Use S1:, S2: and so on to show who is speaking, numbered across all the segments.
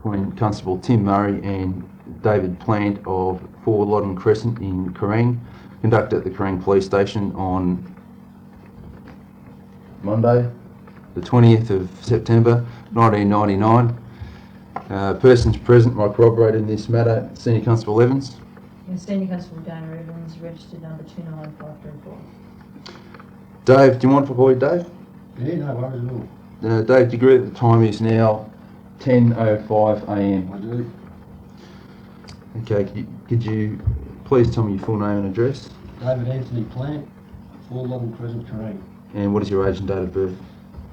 S1: between Constable Tim Murray and David Plant of 4 Loddon Crescent in Kerrang, conducted at the Kerrang Police Station on Monday, the 20th of September 1999. Persons present might corroborate in this matter. Senior Constable Evans.
S2: And Senior Constable Dana Evans, registered number 29534.
S1: Dave, do you mind if I call you Dave?
S3: Yeah, no worries at all.
S1: Dave, do you agree that the time is now 10:05 a.m?
S3: I do.
S1: Okay, could you please tell me your full name and address?
S3: David Anthony Plant, 4 Loddon Crescent, Kerrang.
S1: And what is your age and date of birth?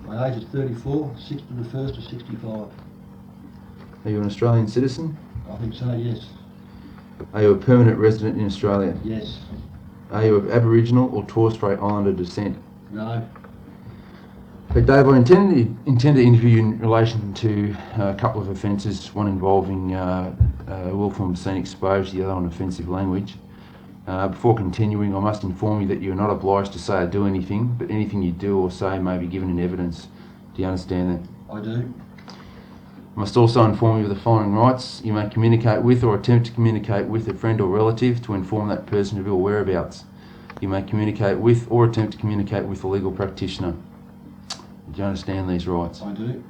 S3: My age is 34, 6 to the 1st of 65.
S1: Are you an Australian citizen?
S3: I think so, yes.
S1: Are you a permanent resident in Australia?
S3: Yes.
S1: Are you of Aboriginal or Torres Strait Islander descent?
S3: No.
S1: Okay, Dave, I intend to interview you in relation to a couple of offences, one involving willful and obscene exposure, the other on offensive language. Before continuing, I must inform you that you are not obliged to say or do anything, but anything you do or say may be given in evidence. Do you understand that?
S3: I do.
S1: I must also inform you of the following rights. You may communicate with or attempt to communicate with a friend or relative to inform that person of your whereabouts. You may communicate with or attempt to communicate with a legal practitioner. Do you understand these rights?
S3: I do.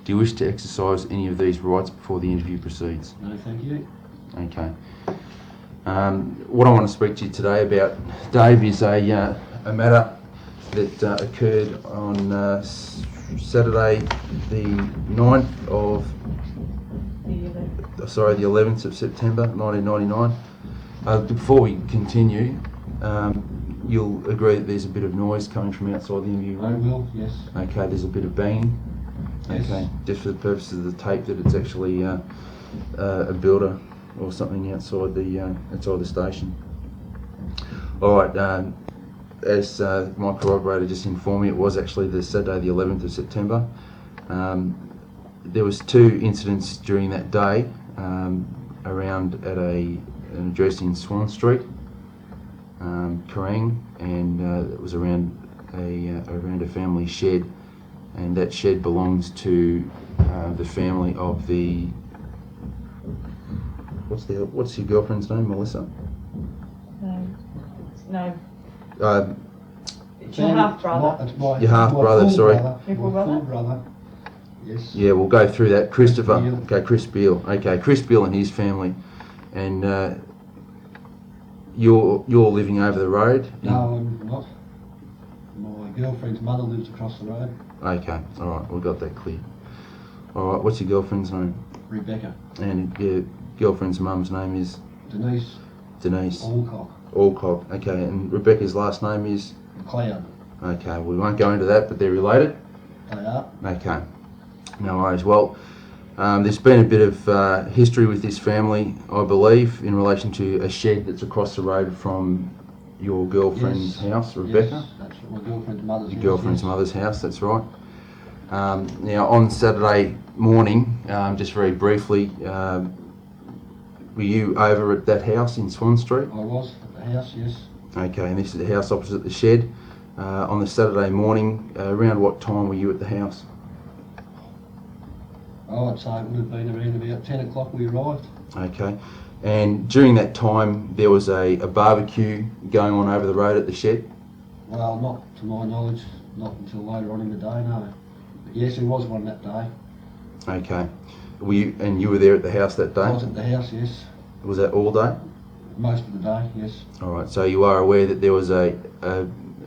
S1: Do you wish to exercise any of these rights before the interview proceeds?
S3: No, thank you.
S1: Okay. What I want to speak to you today about, Dave, is a matter that occurred on Saturday, the 9th of, the 11th of September 1999. Before we continue, you'll agree that there's a bit of noise coming from outside the interview
S3: I
S1: room?
S3: will, yes.
S1: Okay, there's a bit of banging.
S3: Yes.
S1: Okay, just for the purposes of the tape, that it's actually a builder or something outside the station. All right. As my corroborator just informed me, it was actually the Saturday, the 11th of September. There was 2 incidents during that day around at an address in Swan Street, Kerrang, and it was around a family shed, and that shed belongs to the family of the. What's your girlfriend's name, Melissa?
S2: No.
S3: It's
S2: your half-brother.
S1: Your half-brother, sorry.
S2: Your full brother?
S3: Full brother. Yes.
S1: Yeah, we'll go through that. Christopher.
S3: Beale.
S1: Okay, Chris Beale. Okay, Chris Beale and his family, and you're living over the road.
S3: No, I'm not. My girlfriend's mother lives across the road.
S1: Okay, all right, we got that clear. All right, what's your girlfriend's name?
S3: Rebecca.
S1: And your girlfriend's mum's name is
S3: Denise
S1: Denise
S3: Alcock.
S1: Alcock. Okay, and Rebecca's last name is.
S3: McLeod.
S1: Okay, we won't go into that, but they're related.
S3: They are.
S1: Okay, no worries. Well, there's been a bit of history with this family, I believe, in relation to a shed that's across the road from your girlfriend's house, Rebecca.
S3: Yes, that's my girlfriend's mother's
S1: Your
S3: house,
S1: girlfriend's
S3: yes.
S1: mother's house, that's right. Now, on Saturday morning, just very briefly, were you over at that house in Swan Street?
S3: I was at the house, yes.
S1: Okay, and this is the house opposite the shed. On the Saturday morning, around what time were you at the house?
S3: Oh, I'd say it would have been around about 10 o'clock we arrived.
S1: Okay, and during that time, there was a barbecue going on over the road at the shed?
S3: Well, not to my knowledge, not until later on in the day, no. But yes, there was one that day.
S1: Okay. You were there at the house that day?
S3: I was at the house, yes.
S1: Was that all day?
S3: Most of the day, yes.
S1: All right, so you are aware that there was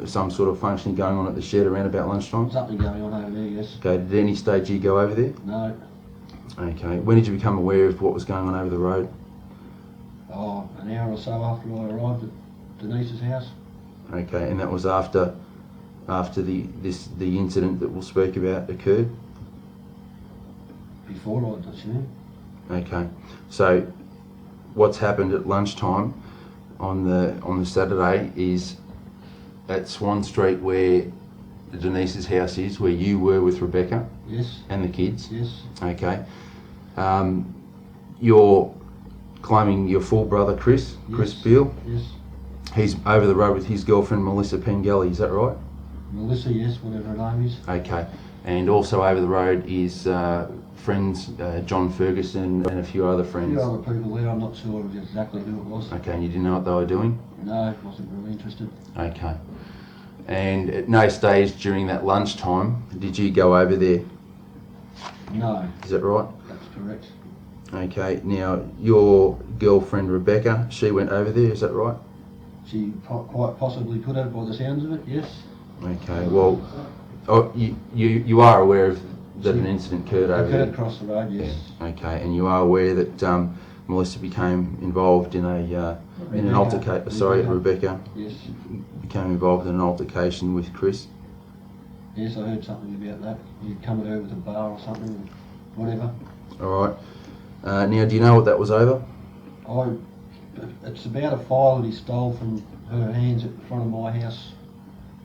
S1: some sort of functioning going on at the shed around about lunchtime?
S3: Something going on over there, yes.
S1: Okay, did at any stage you go over there?
S3: No.
S1: Okay, when did you become aware of what was going on over the road?
S3: Oh, an hour or so after I arrived at Denise's house.
S1: Okay, and that was after the incident that we'll speak about occurred?
S3: Before I assume.
S1: Okay, so what's happened at lunchtime on the Saturday is at Swan Street, where Denise's house is, where you were with Rebecca.
S3: Yes.
S1: And the kids.
S3: Yes.
S1: Okay. You're claiming your full brother Chris Beale.
S3: Yes.
S1: He's over the road with his girlfriend Melissa Pengelly. Is that right?
S3: Melissa, yes, whatever her name is.
S1: Okay. And also over the road is friends, John Ferguson and a few other
S3: A
S1: friends.
S3: few other people there, I'm not sure of exactly who it was.
S1: Okay, and you didn't know what they were doing?
S3: No, wasn't really interested.
S1: Okay. And at no stage during that lunchtime did you go over there?
S3: No,
S1: Is that right?
S3: that's correct.
S1: Okay. Now, your girlfriend Rebecca, she went over there, is that right?
S3: She quite possibly could have, by the sounds of it, yes.
S1: Okay. Well, you are aware of that an incident occurred over
S3: Occurred
S1: there?
S3: across the road, yes.
S1: Okay, and you are aware that Melissa became involved in an altercation. Sorry, Rebecca
S3: Yes,
S1: became involved in an altercation with Chris.
S3: yes, I heard something about that. He'd come at her with a bar or something, whatever.
S1: All right. Now, do you know what that was over?
S3: It's about a file that he stole from her hands at the front of my house,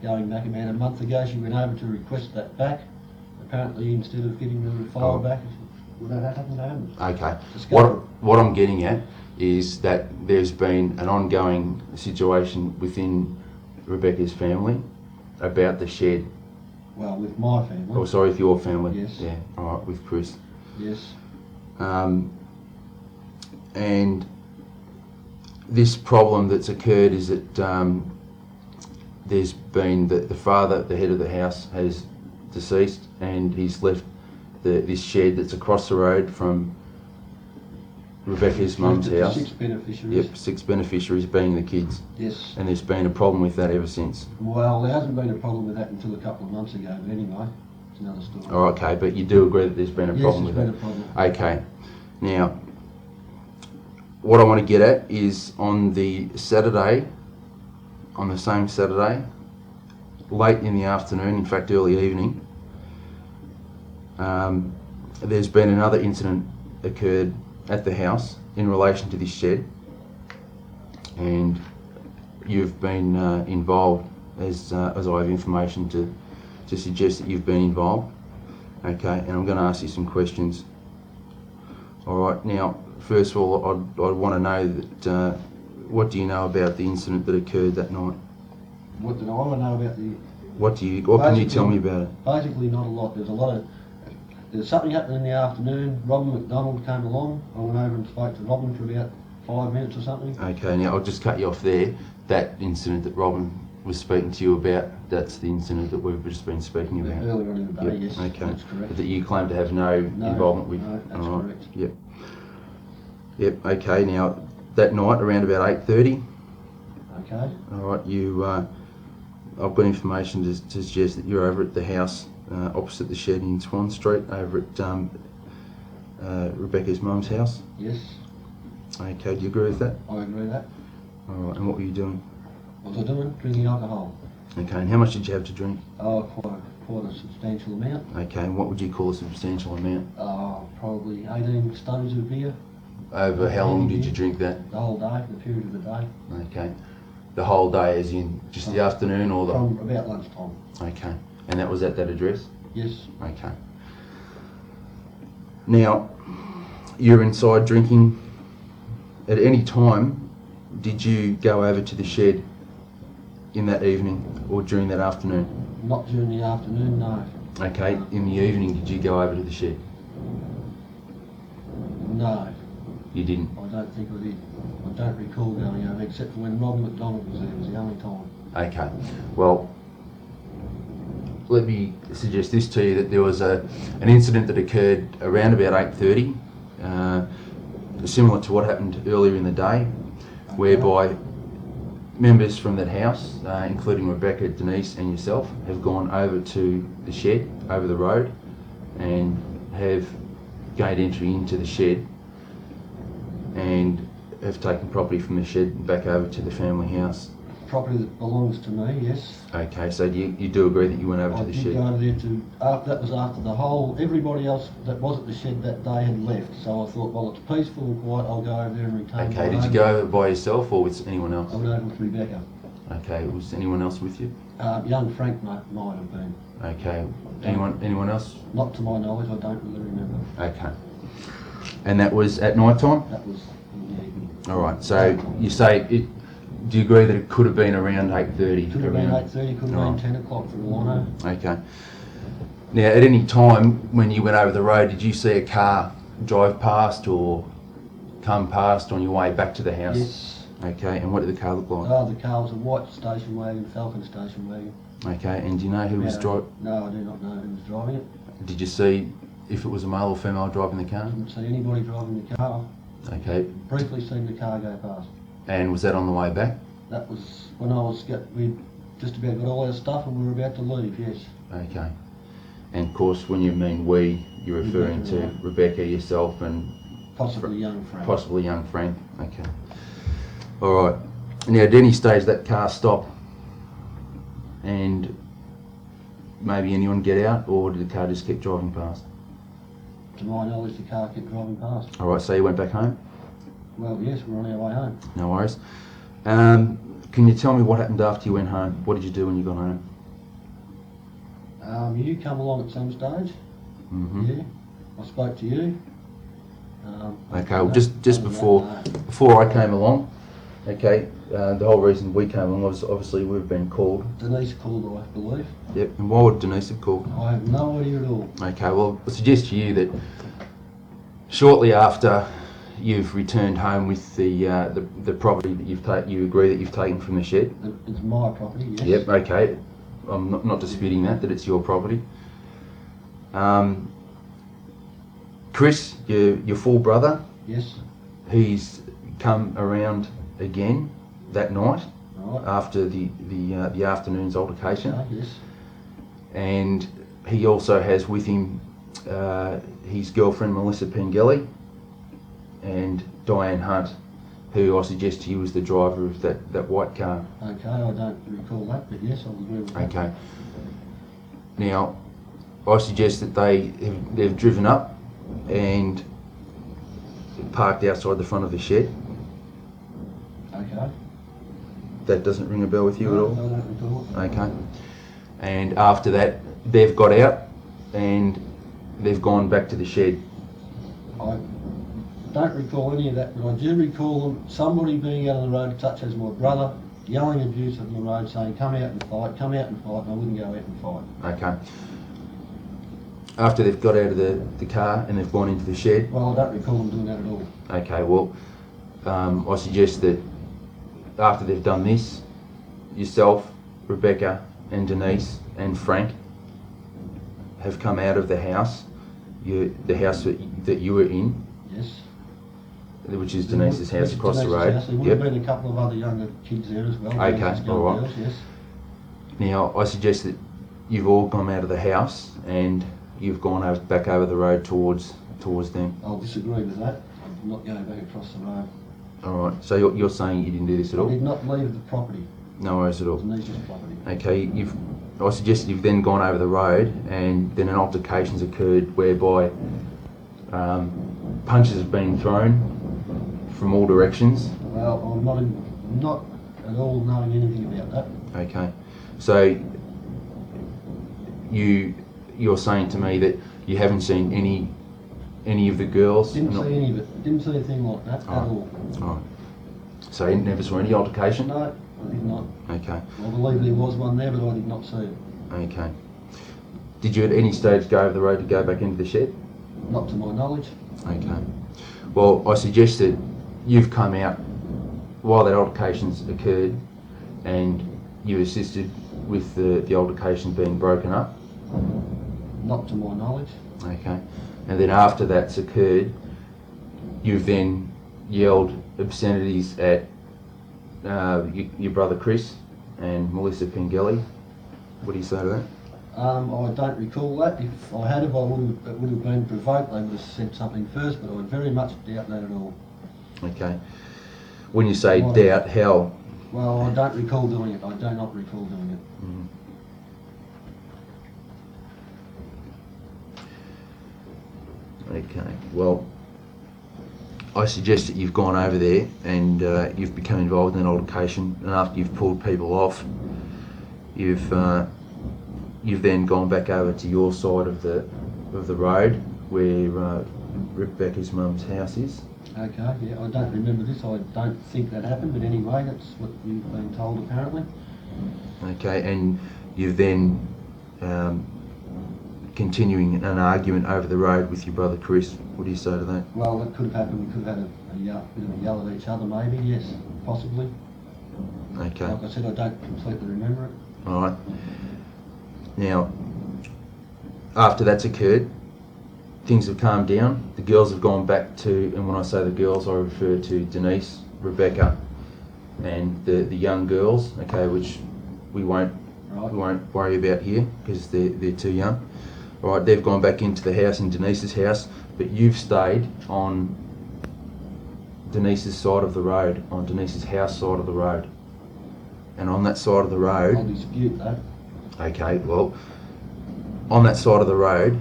S3: going back about a month ago. She went over to request that back. Apparently, instead of getting the file back, well, that happened to him.
S1: Okay.
S3: Discovered.
S1: What I'm getting at is that there's been an ongoing situation within Rebecca's family about the shed.
S3: Well, with my family.
S1: Oh, sorry, with your family.
S3: Yes.
S1: Yeah. All right, with Chris.
S3: Yes.
S1: And this problem that's occurred is that there's been the father, the head of the house, has deceased, and he's left this shed that's across the road from Rebecca's mum's
S3: Left it to
S1: house.
S3: 6 beneficiaries.
S1: Yep, 6 beneficiaries being the kids,
S3: Yes.
S1: and there's been a problem with that ever since.
S3: Well, there hasn't been a problem with that until a couple of months ago, but anyway, it's another story.
S1: Oh, okay, but you do agree that there's been a
S3: Yes,
S1: problem
S3: there's
S1: with
S3: been
S1: that?
S3: a problem.
S1: Okay. Now, what I want to get at is on the Saturday, on the same Saturday, late in the afternoon, in fact early evening, there's been another incident occurred at the house in relation to this shed, and you've been involved, as I have information to suggest that you've been involved. Okay, and I'm going to ask you some questions. All right, now, first of all, I'd want to know that what do you know about the incident that occurred that night?
S3: What did I want to know about the...
S1: What can you tell me about it?
S3: Basically, not a lot. There's something happened in the afternoon. Robin McDonald came along. I went over and spoke to Robin for about 5 minutes or something.
S1: Okay, now I'll just cut you off there. That incident that Robin was speaking to you about, that's the incident that we've just been speaking about.
S3: Earlier on in the day,
S1: Yep,
S3: yes,
S1: okay.
S3: that's correct.
S1: That you claim to have no involvement with.
S3: No, that's
S1: All right.
S3: correct.
S1: Yep. Yep. Okay. Now that night around about 8:30.
S3: Okay.
S1: All right. You. I've got information to suggest that you're over at the house opposite the shed in Swan Street, over at Rebecca's mum's house.
S3: Yes,
S1: Okay. Do you agree with that?
S3: I agree with that.
S1: All right. And what were you doing?
S3: What was I doing? Drinking alcohol.
S1: Okay. And how much did you have to drink?
S3: Oh, quite a substantial amount.
S1: Okay. And what would you call a substantial amount?
S3: Probably 18 stones of beer.
S1: Over how long did you drink that?
S3: The whole day, the period of the day.
S1: Okay. The whole day, as in just the afternoon or the...
S3: From about lunchtime.
S1: Okay. And that was at that address?
S3: Yes.
S1: Okay. Now, you're inside drinking. At any time, did you go over to the shed in that evening or during that afternoon?
S3: Not during the afternoon, no.
S1: Okay. In the evening, did you go over to the shed?
S3: No,
S1: You didn't?
S3: I don't think I did. I don't recall going over, except for when Robin McDonald was there. It was the only time.
S1: Okay. Well, let me suggest this to you, that there was an incident that occurred around about 8:30, similar to what happened earlier in the day, whereby members from that house, including Rebecca, Denise and yourself, have gone over to the shed over the road and have gained entry into the shed and have taken property from the shed back over to the family house.
S3: Property that belongs to me, yes.
S1: Okay, so you do agree that you went over
S3: I
S1: to the
S3: did
S1: shed?
S3: go over there that was after everybody else that was at the shed that day had left. So I thought, well, it's peaceful and quiet, I'll go over there and retain
S1: Okay,
S3: my
S1: did you
S3: own.
S1: go over by yourself or with anyone else?
S3: I went over with Rebecca.
S1: Okay, was anyone else with you?
S3: Young Frank might have been.
S1: Okay, anyone else?
S3: Not to my knowledge, I don't really remember.
S1: Okay. And that was at night time?
S3: That was in the evening.
S1: Alright, so you say, do you agree that it could have been around 8:30?
S3: Could have been 8:30, could have
S1: Alright.
S3: been 10 o'clock for all I know.
S1: Okay. Now, at any time when you went over the road, did you see a car drive past or come past on your way back to the house?
S3: Yes.
S1: Okay, and what did the car look like?
S3: Oh, the car was a white station wagon, Falcon station wagon.
S1: Okay, and do you know who was driving?
S3: No, I do not know who was driving it.
S1: Did you see if it was a male or female driving the car?
S3: Didn't see anybody driving the car.
S1: Okay,
S3: Briefly seen the car go past.
S1: and was that on the way back?
S3: That was when we'd just about got all our stuff and we were about to leave, yes.
S1: Okay. And of course, when you mean we, you're referring
S3: Rebecca,
S1: to
S3: right.
S1: Rebecca, yourself, and
S3: Possibly young Frank.
S1: possibly young Frank. Okay. All right. Now, at any stage, that car stopped, and maybe anyone get out, or did the car just keep driving past?
S3: To my knowledge, the car kept driving past.
S1: All right. So you went back home.
S3: Well, yes, we're on our way home.
S1: No worries. Can you tell me what happened after you went home? What did you do when you got home?
S3: You come along at some stage.
S1: Mm-hmm.
S3: Yeah. I spoke to you.
S1: Okay. Well, just before I came along. Okay. The whole reason we came along was obviously we've been called.
S3: Denise called, I believe.
S1: Yep. And why would Denise have called?
S3: I have no idea at all.
S1: Okay, well, I suggest to you that shortly after you've returned home with the property that you agree that you've taken from the shed.
S3: It's my property, yes.
S1: Yep. Okay. I'm not disputing that it's your property. Chris, your full brother,
S3: Yes.
S1: he's come around again that night
S3: Right.
S1: after the afternoon's altercation.
S3: Okay, yes.
S1: And he also has with him his girlfriend Melissa Pengelly and Diane Hunt, who I suggest to you was the driver of that white car.
S3: Okay, I don't recall that, but yes, I'll agree with that.
S1: Okay. Now, I suggest that they've driven up and parked outside the front of the shed.
S3: Okay.
S1: That doesn't ring a bell with you at
S3: No,
S1: all?
S3: I don't recall it.
S1: Okay. And after that, they've got out and they've gone back to the shed.
S3: I don't recall any of that, but I do recall somebody being out on the road, such as my brother, yelling abuse on the road, saying, come out and fight, and I wouldn't go out and fight.
S1: Okay. After they've got out of the car and they've gone into the shed.
S3: Well, I don't recall them doing that at all.
S1: Okay, well, I suggest that after they've done this, yourself, Rebecca and Denise and Frank have come out of the house, the house that you were in,
S3: Yes.
S1: which is Denise's house
S3: Yes,
S1: across the
S3: Denise's
S1: road.
S3: house. There would have been a couple of other younger kids there as well.
S1: Okay,
S3: Denise's young
S1: all right.
S3: girls, yes.
S1: Now, I suggest that you've all gone out of the house and you've gone back over the road towards them.
S3: I'll disagree with that. I'm not going back across the road.
S1: All right. So you're saying you didn't do this at
S3: I
S1: all?
S3: did not leave the property,
S1: No worries at all.
S3: Denise's property.
S1: Okay. I suggest that you've then gone over the road and then an altercation's occurred whereby punches have been thrown from all directions.
S3: Well, I'm not at all knowing anything about that.
S1: Okay. So you're saying to me that you haven't seen any of the girls?
S3: Didn't see any of it. Didn't see anything like that at all.
S1: All right. So you never saw any altercation?
S3: No, I did not.
S1: Okay.
S3: I believe there was one there, but I did not see it.
S1: Okay. Did you at any stage go over the road to go back into the shed?
S3: Not to my knowledge.
S1: Okay. Well, I suggest that you've come out while that altercation's occurred and you assisted with the altercation being broken up.
S3: Not to my knowledge.
S1: Okay. And then after that's occurred, you've then yelled obscenities at your brother Chris and Melissa Pengelly. What do you say to that?
S3: I don't recall that. If I had, it would have been provoked. They would have said something first, but I would very much doubt that at all.
S1: Okay. When you say
S3: Well-
S1: doubt, how?
S3: Well, I don't recall doing it. I do not recall doing it.
S1: Okay. Well, I suggest that you've gone over there and you've become involved in an altercation, and after you've pulled people off, you've then gone back over to your side of the road where Rebecca's mum's house is.
S3: Okay, yeah, I don't remember this. I don't think that happened, but anyway, that's what you've been told apparently.
S1: Okay, and you've then continuing an argument over the road with your brother Chris. What do you say to that?
S3: Well, that could have happened. We could have had a bit of a yell at each other, maybe. Yes, possibly.
S1: Okay.
S3: Like I said, I don't completely remember it.
S1: All right. Now, after that's occurred, things have calmed down. The girls have gone back to, and when I say the girls, I refer to Denise, Rebecca, and the young girls. Okay, which we won't worry about here because they're too young. All right, they've gone back into the house, in Denise's house, but you've stayed on Denise's side of the road, on Denise's house side of the road. And on that side of the road...
S3: I'll dispute that.
S1: Okay, well, on that side of the road,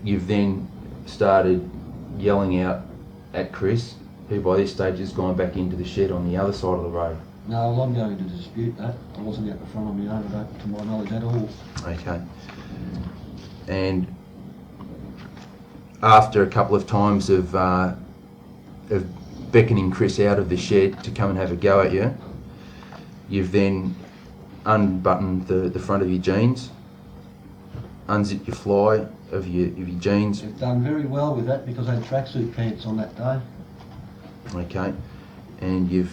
S1: you've then started yelling out at Chris, who by this stage has gone back into the shed on the other side of the road.
S3: No, well, I'm going to dispute that. I wasn't out the front of my own, to my knowledge at all.
S1: Okay. And after a couple of times of beckoning Chris out of the shed to come and have a go at you, you've then unbuttoned the front of your jeans, unzipped your fly of your jeans.
S3: You've done very well with that because I had tracksuit pants on that day.
S1: Okay. And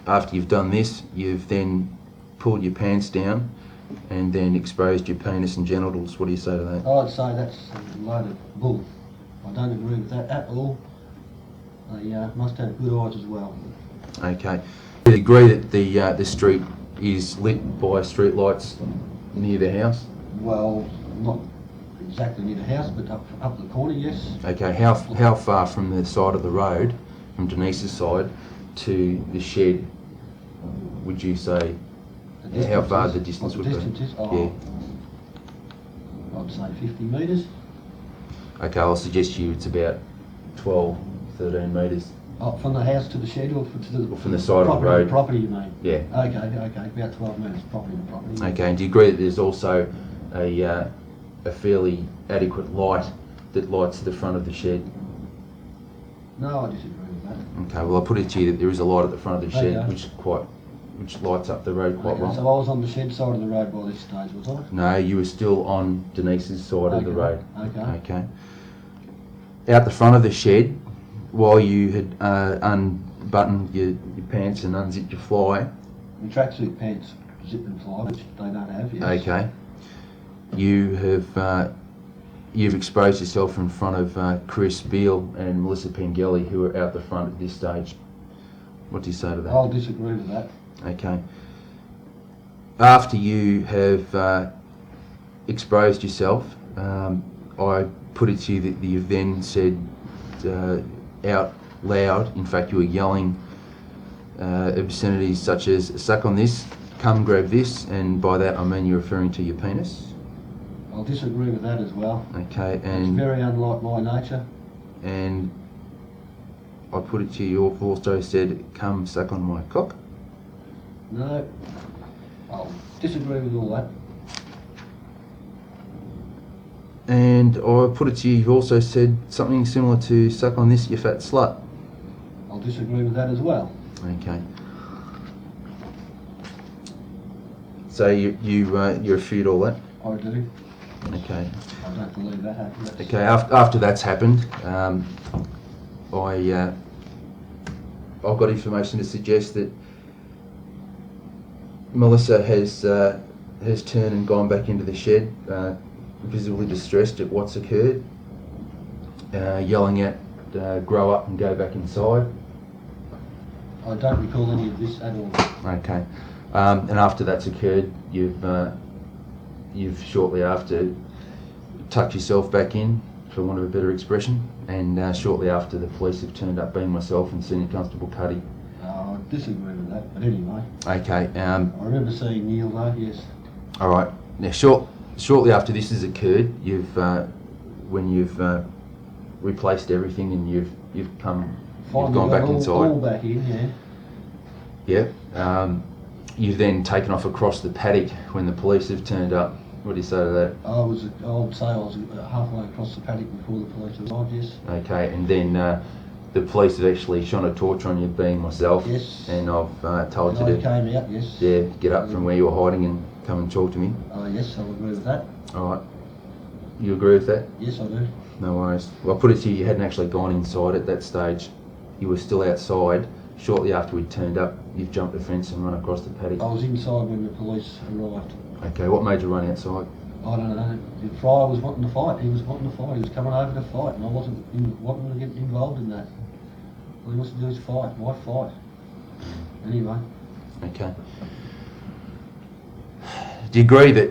S1: after you've done this, you've then pulled your pants down and then exposed your penis and genitals. What do you say to that?
S3: I'd say that's a load of bull. I don't agree with that at all. They must have good eyes as well.
S1: Okay. Do you agree that the street is lit by street lights near the house?
S3: Well, not exactly near the house, but up the corner, yes.
S1: Okay. How far from the side of the road, from Denise's side, to the shed would you say? How far the distance would be?
S3: Oh, I'd say 50 metres.
S1: Okay, I'll suggest you it's about 12, 13 metres.
S3: Oh, from the house to the shed or
S1: From the side of the road?
S3: Property, you mean?
S1: Yeah.
S3: Okay, about 12 metres, property to property.
S1: Okay, and do you agree that there's also a fairly adequate light that lights the front of the shed?
S3: No, I disagree with that.
S1: Okay, well I put it to you that there is a light at the front of the shed
S3: Okay.
S1: which lights up the road quite
S3: Okay,
S1: well.
S3: so I was on the shed side of the road by this stage, was I?
S1: No, you were still on Denise's side of the road.
S3: Okay.
S1: Okay. Out the front of the shed, while you had unbuttoned your pants and unzipped your fly.
S3: The tracksuit pants zip and fly, which they don't have, yes.
S1: Okay. You've exposed yourself in front of Chris Beale and Melissa Pengelly, who are out the front at this stage. What do you say to that?
S3: I'll disagree with that.
S1: Okay. After you have exposed yourself, I put it to you that you've then said out loud, in fact you were yelling obscenities such as suck on this, come grab this, and by that I mean you're referring to your penis.
S3: I'll disagree with that as well.
S1: Okay,
S3: It's
S1: and
S3: very unlike my nature.
S1: and I put it to you, you've also said come suck on my cock.
S3: No, I'll disagree with all that.
S1: And I put it to you, you've also said something similar to suck on this, you fat slut.
S3: I'll disagree with that as well.
S1: Okay. So you refute all that?
S3: I do.
S1: Okay.
S3: I don't believe that happened.
S1: Okay. After that's happened, I've got information to suggest that Melissa has turned and gone back into the shed, visibly distressed at what's occurred, yelling at grow up and go back inside.
S3: I don't recall any of this at all.
S1: Okay. And after that's occurred, you've shortly after tucked yourself back in, for want of a better expression, and shortly after the police have turned up, being myself and Senior Constable Cuddy.
S3: I disagree with that, but anyway.
S1: Okay.
S3: I remember seeing Neil though, yes.
S1: All right. Now, shortly after this has occurred, when you've replaced everything and you've gone back inside.
S3: All back in, yeah.
S1: Yeah. You've then taken off across the paddock when the police have turned up. What do you say to that?
S3: I would say I was halfway across the paddock before the police arrived, yes.
S1: Okay, and then the police have actually shone a torch on you, being myself.
S3: Yes.
S1: And I've told you
S3: I
S1: to
S3: came out, yes.
S1: get up from where you were hiding and come and talk to me.
S3: Yes, I would agree with that.
S1: All right. You agree with that?
S3: Yes, I do.
S1: No worries. Well, I'll put it to you, you hadn't actually gone inside at that stage. You were still outside. Shortly after we turned up, you've jumped the fence and run across the paddock.
S3: I was inside when the police arrived.
S1: Okay, what made you run outside?
S3: I don't know. The Fryer was wanting to fight. He was wanting to fight. He was coming over to fight, and I wasn't wanting to get involved in that. All he wants to do is fight. Why fight? Anyway,
S1: Okay. Do you agree that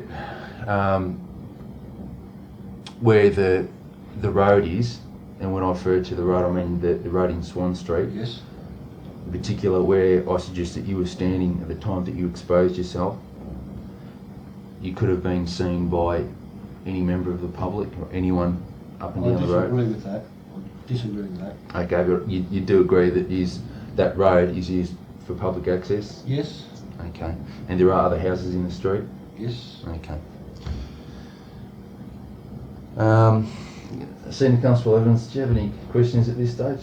S1: where the road is, and when I refer to the road, I mean the road in Swan Street,
S3: yes,
S1: in particular where I suggest that you were standing at the time that you exposed yourself, you could have been seen by any member of the public or anyone up and
S3: I
S1: down the road?
S3: disagree with that. I disagree with that.
S1: Okay, but you do agree that that road is used for public access?
S3: Yes,
S1: Okay. And there are other houses in the street?
S3: yes.
S1: Okay. Senior Constable Evans, do you have any questions at this stage?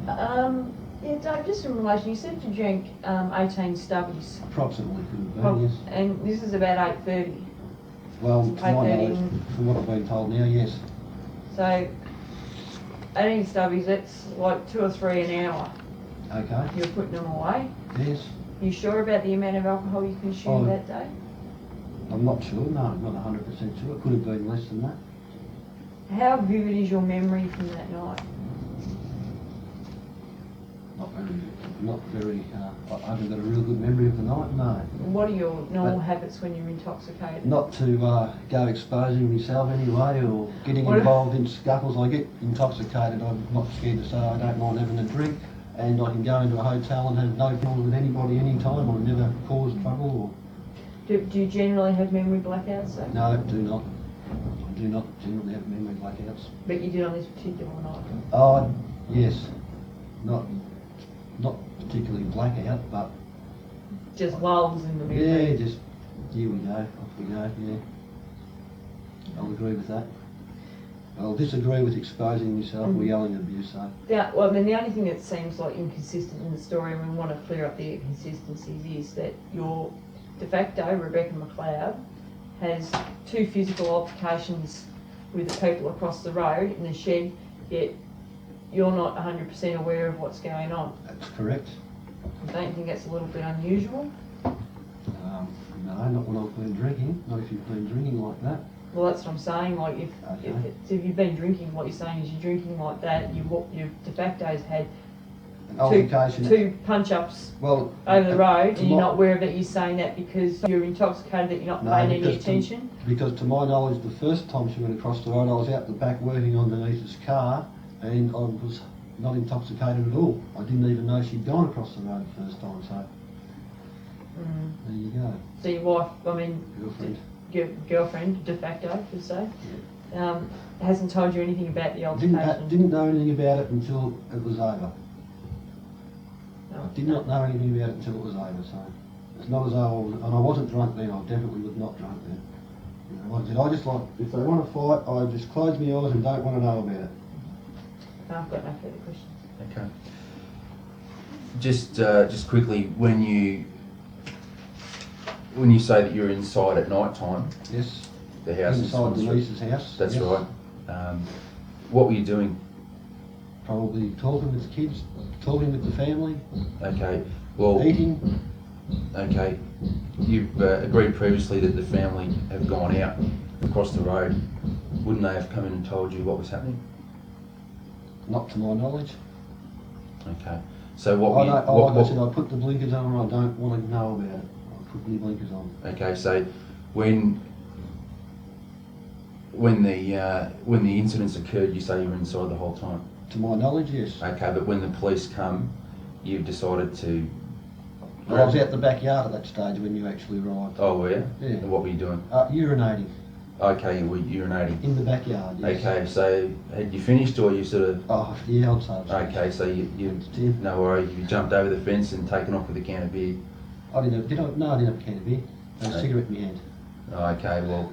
S2: Yeah, Dave, just in relation, you said you drank 18 stubbies,
S3: Approximately could have been, yes.
S2: and this is about 8:30.
S3: Well, to my
S2: 8:30
S3: knowledge, from what I've been told now, yes.
S2: So 18 stubbies, that's like 2 or 3 an hour.
S3: Okay,
S2: You're putting them away.
S3: yes.
S2: You sure about the amount of alcohol you consumed
S3: Oh.
S2: that day?
S3: I'm not sure, no, I'm not 100% sure. It could have been less than that.
S2: How vivid is your memory from that night?
S3: Not very, I haven't got a real good memory of the night, no.
S2: What are your normal
S3: But-
S2: habits when you're intoxicated?
S3: Not to go exposing myself anyway or getting
S2: What-
S3: involved in scuffles. I get intoxicated, I'm not scared to say I don't mind having a drink, and I can go into a hotel and have no problem with anybody anytime. I've never caused trouble
S2: Do you generally have memory blackouts though?
S3: or, no, I do not. I do not generally have memory blackouts.
S2: But you did on this particular night.
S3: Oh, yes. Not particularly blackout, but
S2: Just lulls in the
S3: yeah,
S2: memory.
S3: just here we go, off we go, yeah. I'll agree with that. I'll disagree with exposing yourself or yelling abuse, so.
S2: Yeah, well, I mean, the only thing that seems like inconsistent in the story, and we want to clear up the inconsistencies, is that your de facto, Rebecca McLeod, has 2 physical altercations with the people across the road in the shed, yet you're not 100% aware of what's going on.
S3: That's correct.
S2: Don't you think that's a little bit unusual?
S3: No, not when I've been drinking, not if you've been drinking like that.
S2: Well, that's what I'm saying. Like,
S3: Okay.
S2: if you've been drinking, what you're saying is you're drinking like that. Your de facto's had
S3: An
S2: two
S3: altercation.
S2: punch-ups
S3: Well,
S2: over the road,
S3: to
S2: and you're
S3: my-
S2: not aware of that. You're saying that because you're intoxicated, that you're not
S3: No,
S2: paying any
S3: because
S2: attention.
S3: Because to my knowledge, the first time she went across the road, I was out the back working on Denise's car, and I was not intoxicated at all. I didn't even know she'd gone across the road the first time, so
S2: Mm.
S3: there you go.
S2: So your wife, I mean,
S3: Girlfriend.
S2: your girlfriend, de facto, per se, hasn't told you anything about the altercation.
S3: Didn't know anything about it until it was over.
S2: No.
S3: I did not know anything about it until it was over, so it's not as though I was, and I wasn't drunk then, I definitely was not drunk then. You know, like I said, I just like, if they want to fight, I just close my eyes and don't want to know about it.
S2: No, I've got no further questions.
S1: Okay. Just quickly, when you say that you're inside at night time,
S3: Yes,
S1: the house is
S3: inside
S1: Swan Street.
S3: Denise's house.
S1: That's
S3: yes.
S1: right. What were you doing?
S3: Probably talking with the kids, talking with the family,
S1: Okay. Well,
S3: eating.
S1: okay. You've agreed previously that the family have gone out across the road. Wouldn't they have come in and told you what was happening?
S3: Not to my knowledge.
S1: Okay. So what?
S3: I
S1: Were you,
S3: don't,
S1: what,
S3: like I said, I put the blinkers on and I don't want to know about it. I put my blinkers on.
S1: Okay. So when the incidents occurred, you say you were inside the whole time.
S3: To my knowledge, yes.
S1: Okay, but when the police come, you've decided to.
S3: I was out the backyard at that stage when you actually arrived.
S1: Oh, were you?
S3: Yeah.
S1: And what were you doing?
S3: Urinating
S1: Okay, you were urinating.
S3: in the backyard, yes.
S1: Okay, so had you finished or you sort of?
S3: Oh, yeah, I'd say so.
S1: Okay, so you
S3: Did.
S1: no worry, you jumped over the fence and taken off with a can of beer.
S3: I didn't have, no, I didn't have a can of beer. I had a
S1: Okay.
S3: cigarette in my hand,
S1: Okay, well,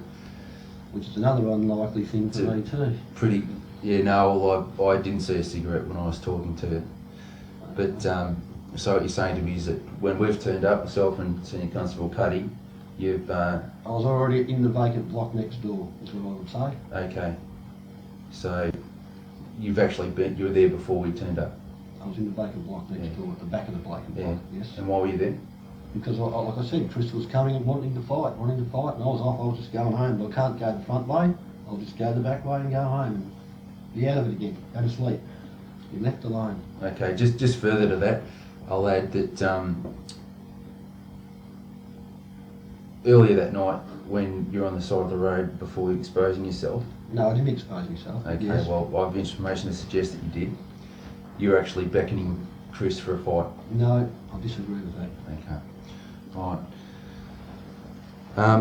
S3: which is another unlikely thing for me too.
S1: pretty. Yeah, no, well, I didn't see a cigarette when I was talking to you. But so what you're saying to me is that when we've turned up, myself and Senior Constable Cuddy, You've,
S3: I was already in the vacant block next door, is what I would say.
S1: okay. So, you've actually been, you were there before we turned up?
S3: I was in the vacant block next
S1: Yeah.
S3: door, at the back of the vacant
S1: Yeah.
S3: block, yes.
S1: And why were you there?
S3: Because, like I said, Chris was coming and wanting to fight, and I was off. I was just going home, but I can't go the front way. I'll just go the back way and go home and be out of it again, go to sleep. Be left alone.
S1: Okay, just further to that, I'll add that earlier that night, when you're on the side of the road before exposing yourself,
S3: No, I didn't expose myself.
S1: okay,
S3: Yes.
S1: well, I have information to suggest that you did. You're actually beckoning Chris for a fight.
S3: No, I disagree with that.
S1: Okay. Right.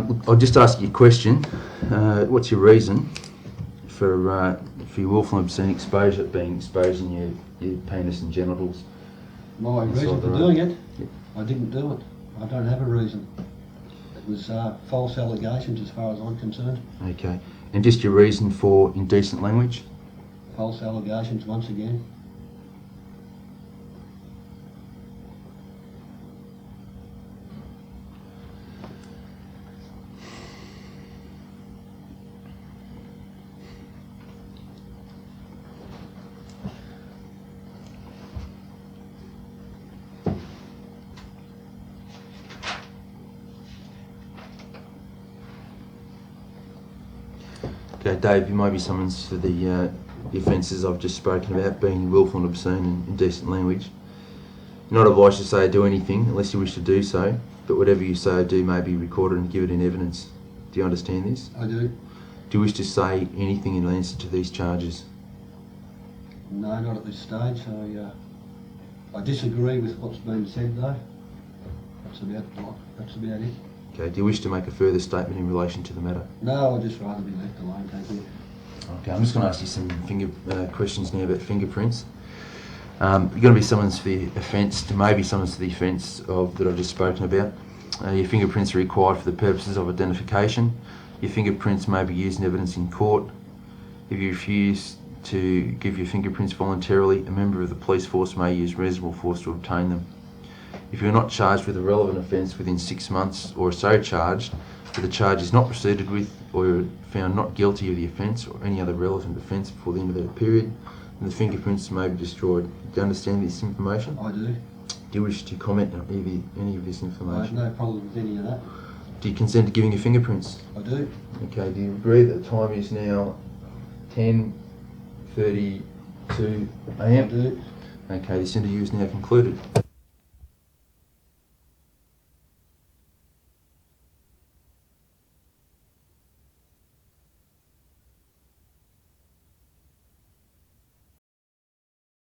S1: Look, I'll just ask you a question. What's your reason for your willful and obscene exposure being exposing your penis and genitals?
S3: My
S1: Inside
S3: reason
S1: the
S3: for
S1: road.
S3: doing it,
S1: Yeah.
S3: I didn't do it. I don't have a reason. It was false allegations as far as I'm concerned.
S1: Okay. And just your reason for indecent language?
S3: False allegations once again.
S1: Okay, Dave, you may be summoned for the offences I've just spoken about, being willful and obscene and indecent language. You're not advised to say or do anything unless you wish to do so, but whatever you say or do may be recorded and given in evidence. Do you understand this?
S3: I do.
S1: Do you wish to say anything in answer to these charges?
S3: No, not at this stage. I disagree with what's been said though. That's about it.
S1: Okay, do you wish to make a further statement in relation to the matter?
S3: No, I'd just rather be left alone, thank you.
S1: Okay, I'm just going to ask you some questions now about fingerprints. You're going to be summoned for the offence, maybe summoned for the offence of that I've just spoken about. Your fingerprints are required for the purposes of identification. Your fingerprints may be used in evidence in court. If you refuse to give your fingerprints voluntarily, a member of the police force may use reasonable force to obtain them. If you are not charged with a relevant offence within 6 months or are so charged, but the charge is not proceeded with or you're found not guilty of the offence or any other relevant offence before the end of that period, then the fingerprints may be destroyed. Do you understand this information?
S3: I do.
S1: Do you wish to comment on any of this
S3: I have
S1: information?
S3: no problem with any of that.
S1: Do you consent to giving your fingerprints?
S3: I do.
S1: Okay, do you agree that the time is now 10:32
S3: I
S1: AM?
S3: do.
S1: Okay, this interview is now concluded.